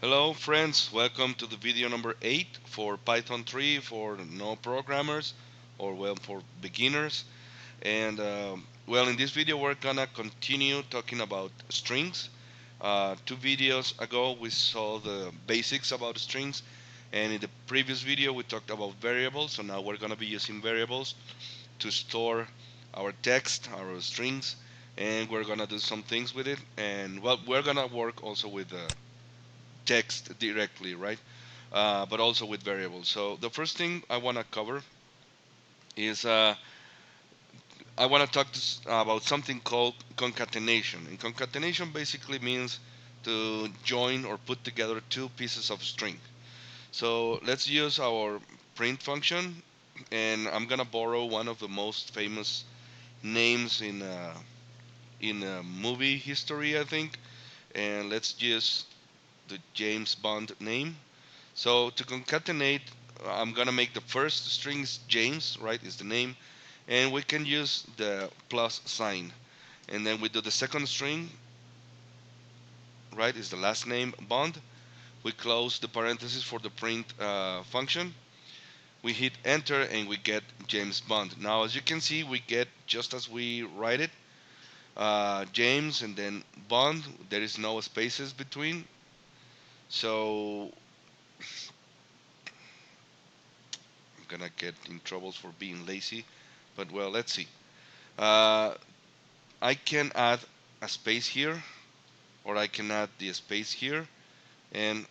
Hello friends, welcome to the video number 8 for Python 3 for no programmers or well for beginners. And well, in this video we're gonna continue talking about strings. Two videos ago we saw the basics about strings, and in the previous video we talked about variables. So now we're gonna be using variables to store our text, our strings, and we're gonna do some things with it. And well, we're gonna work also with text directly, right? But also with variables. So the first thing I want to cover is I want to talk about something called concatenation. And concatenation basically means to join or put together two pieces of string. So let's use our print function, and I'm gonna borrow one of the most famous names in movie history, I think. And let's use the James Bond name. So to concatenate, I'm gonna make the first strings James, right, is the name, and we can use the plus sign. And then we do the second string, right, is the last name Bond. We close the parentheses for the print function. We hit enter and we get James Bond. Now, as you can see, we get just as we write it, James and then Bond. There is no spaces between. So I'm gonna get in troubles for being lazy. But well, let's see. Uh, I can add a space here, or I can add the space here, and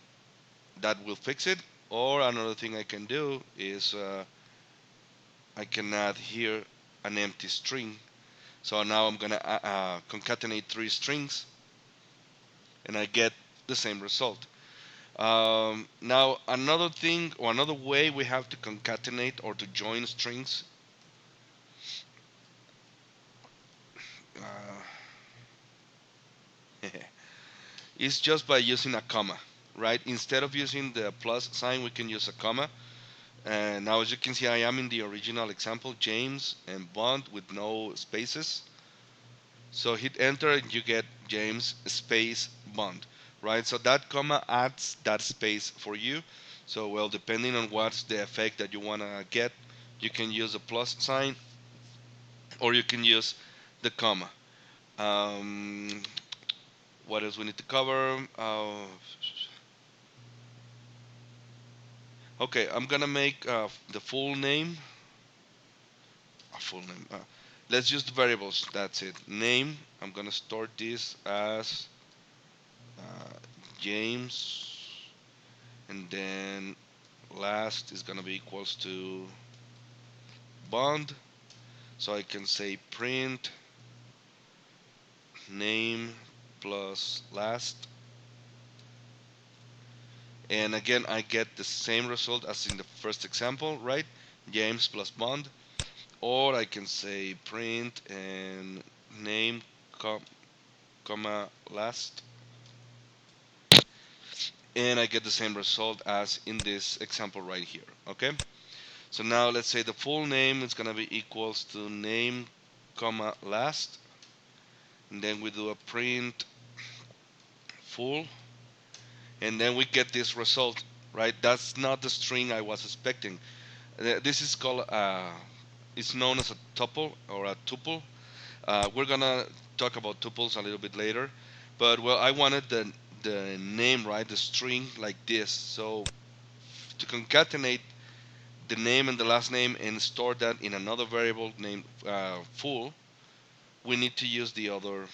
that will fix it. Or another thing I can do is I can add here an empty string. So now I'm gonna concatenate three strings, and I get the same result. Now another thing or another way we have to concatenate or to join strings uh, is just by using a comma, right? Instead of using the plus sign, we can use a comma. And now, as you can see, I am in the original example, James and Bond with no spaces. So hit enter and you get James space Bond, right? So that comma adds that space for you. So, well, depending on what's the effect that you want to get, you can use a plus sign or you can use the comma. Um, what else we need to cover? Okay, I'm gonna make the full name. A full name. Let's use the variables. That's it. Name. I'm gonna store this as James, and then last is gonna be equals to Bond. So I can say print name plus last, and again I get the same result as in the first example, right? James plus Bond. Or I can say print and name comma last, and I get the same result as in this example right here. Okay, so now let's say the full name is gonna be equals to name comma last, and then we do a print full, and then we get this result, right? That's not the string I was expecting. This is called it's known as a tuple or a tuple. We're gonna talk about tuples a little bit later, but well, I wanted the name, right, the string like this. So to concatenate the name and the last name and store that in another variable named full, we need to use the other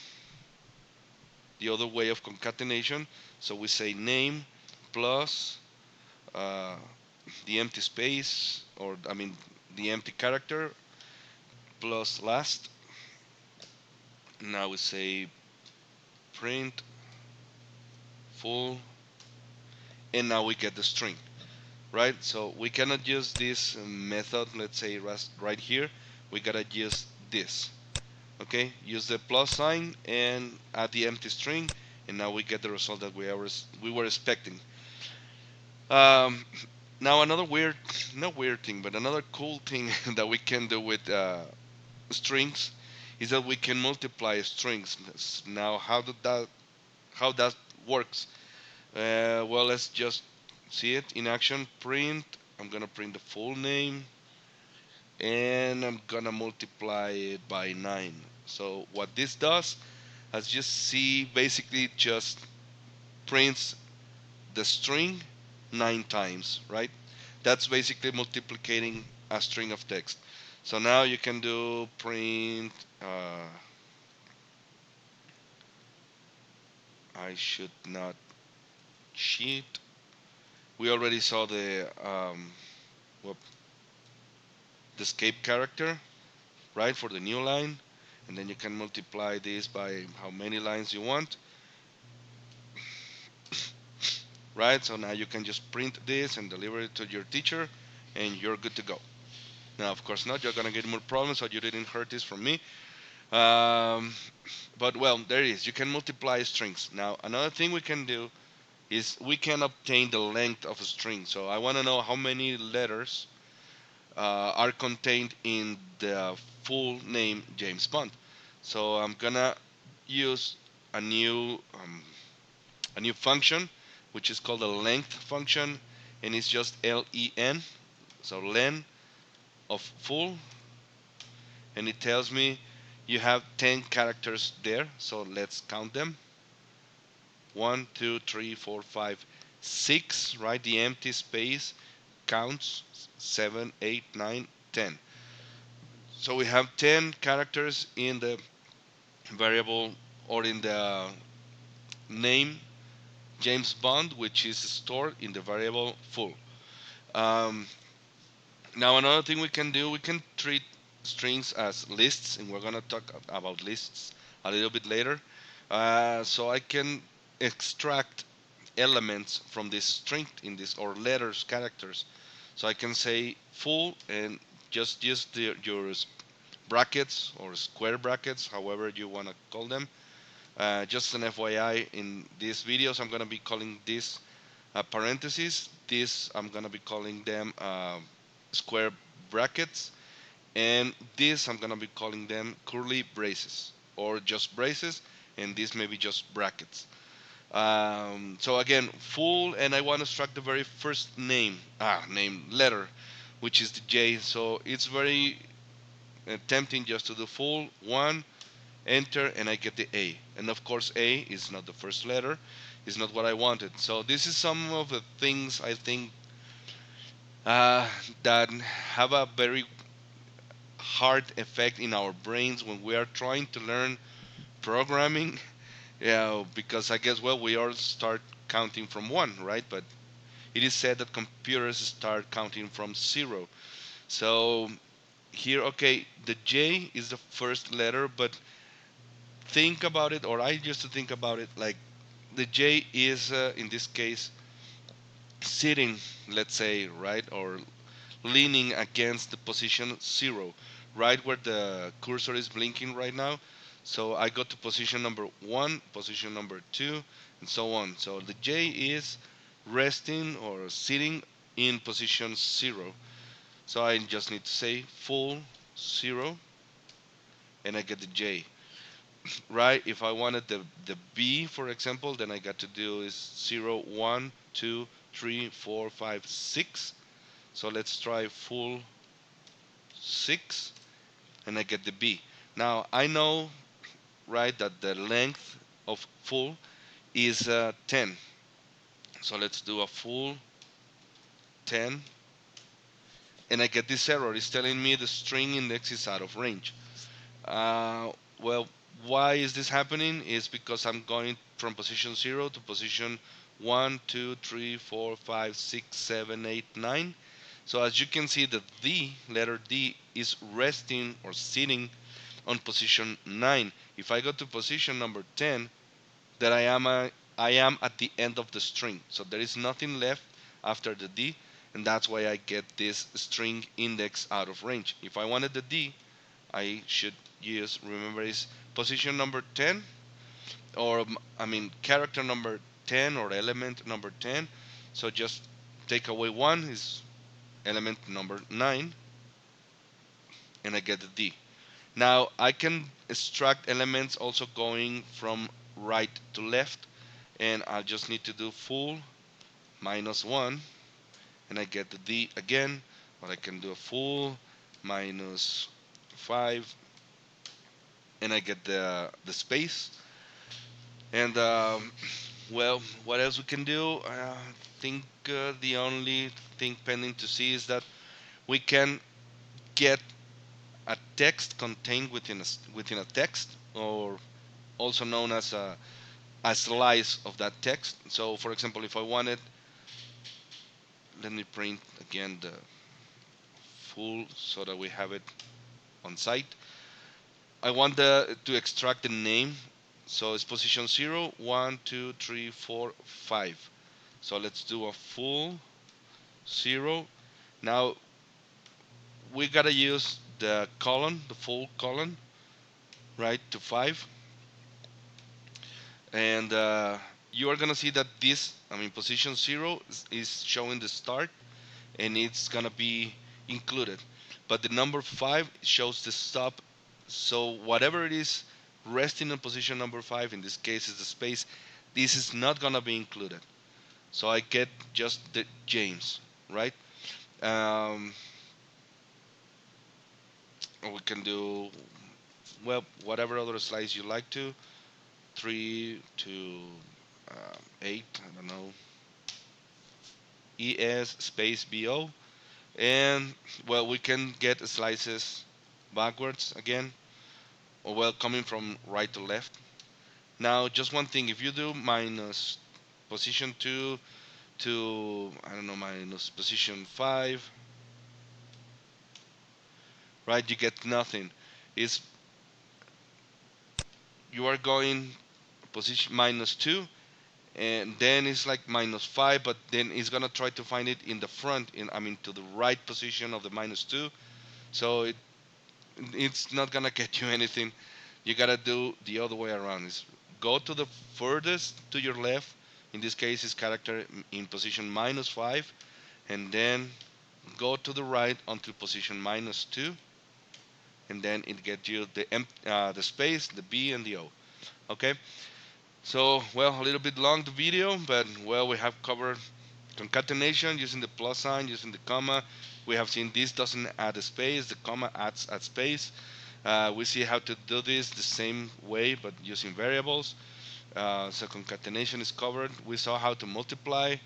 way of concatenation. So we say name plus uh, the empty space, or I mean the empty character plus last. Now we say print full, and now we get the string, right? So we cannot use this method, let's say right here. We gotta use this. Okay, use the plus sign and add the empty string, and now we get the result that we were expecting. Um, Now another weird, not weird thing, but another cool thing that we can do with strings is that we can multiply strings. Now, how that works? Well, let's just see it in action. Print. I'm gonna print the full name, and I'm gonna multiply it by 9. So what this does, as you see, basically just prints the string 9 times, right? That's basically multiplicating a string of text. So now you can do print. I should not cheat. We already saw well, the escape character, right, for the new line, and then you can multiply this by how many lines you want, right? So now you can just print this and deliver it to your teacher, and you're good to go. Now, of course not. You're gonna get more problems, so you didn't heard this from me. Um, but well, there it is. You can multiply strings. Now, another thing we can do is we can obtain the length of a string. So I want to know how many letters are contained in the full name James Bond. So I'm gonna use a new um, a new function, which is called a length function, and it's just len. So len of full, and it tells me you have 10 characters there. So let's count them. 1, 2, 3, 4, 5, 6. Right, the empty space counts 7, 8, 9, 10. So we have 10 characters in the variable or in the name James Bond, which is stored in the variable full. Um, Now another thing we can do, we can treat strings as lists, and we're gonna talk about lists a little bit later. So I can extract elements from this string in this, or letters, characters. So I can say full and just use your brackets or square brackets, however you want to call them. Just an FYI, in these videos, I'm going to be calling this parentheses. This, I'm going to be calling them square brackets. And this, I'm going to be calling them curly braces or just braces. And this maybe just brackets. So again, full, and I want to extract the very first name letter, which is the J. So it's very tempting just to do full one, enter, and I get the A. And of course, A is not the first letter, is not what I wanted. So this is some of the things I think uh, that have a very hard effect in our brains when we are trying to learn programming. Yeah, because I guess well we all start counting from one, right? But it is said that computers start counting from zero. So here, okay, the J is the first letter, but think about it, or I used to think about it like the J is in this case sitting, let's say, right, or leaning against the position 0, right where the cursor is blinking right now. So I go to position number 1, position number 2, and so on. So the J is resting or sitting in position 0. So I just need to say full 0, and I get the J. Right? If I wanted the B, for example, then I got to do is 0, 1, 2, 3, 4, 5, 6. So let's try full 6, and I get the B. Now I know, right, that the length of full is 10. So let's do a full 10, and I get this error. It's telling me the string index is out of range. Uh, well, why is this happening? Is because I'm going from position 0 to position 1, 2, 3, 4, 5, 6, 7, 8, 9. So as you can see, the D, letter D, is resting or sitting on position 9. If I go to position number 10, that I am at the end of the string. So there is nothing left after the D, and that's why I get this string index out of range. If I wanted the D, I should use, remember, is position number 10, or I mean character number 10 or element number 10. So just take away 1 is element number 9, and I get the D. Now I can extract elements also going from right to left. and I'll just need to do full minus 1, and I get the D again, or I can do a full minus 5, and I get the space. And well, what else we can do? I think the only thing pending to see is that we can get a text contained within within a text, or also known as a slice of that text. So, for example, if I wanted, let me print again the full so that we have it on site. I want to extract the name, so it's position 0, 1, 2, 3, 4, 5. So let's do a full 0. Now we gotta use the colon, the full colon, right, to 5, and you are gonna see that this, I mean, position 0 is showing the start, and it's gonna be included, but the number 5 shows the stop. So whatever it is resting in position number 5, in this case is the space, this is not gonna be included. So I get just the James, right? um, we can do, well, whatever other slice you like to, 3 to 8, I don't know, ES space BO. And well, we can get slices backwards again, or well, coming from right to left. Now, just one thing, if you do minus position 2 to, I don't know, minus position 5, right, you get nothing. Is you are going position minus 2, and then it's like minus 5, but then it's gonna try to find it in the front, in, I mean, to the right position of the minus 2. So it's not gonna get you anything. You gotta do the other way around. Is go to the furthest to your left. In this case, is character in position minus 5, and then go to the right until position minus 2, and then it gets you the space, the B, and the O. Okay. So well, a little bit long the video, but well, we have covered concatenation using the plus sign, using the comma. We have seen this doesn't add a space, the comma adds a space. We see how to do this the same way, but using variables. So concatenation is covered. We saw how to multiply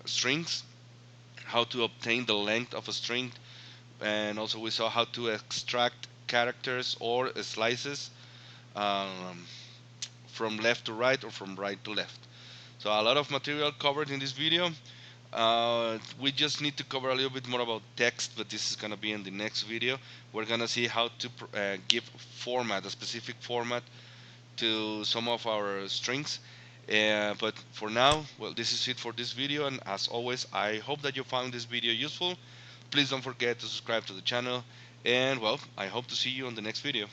strings, how to obtain the length of a string, and also we saw how to extract characters or slices um, from left to right or from right to left. So a lot of material covered in this video. We just need to cover a little bit more about text, but this is gonna be in the next video. We're gonna see how to give format, a specific format to some of our strings. But for now, well, this is it for this video, and as always, I hope that you found this video useful. Please don't forget to subscribe to the channel, and well, I hope to see you on the next video.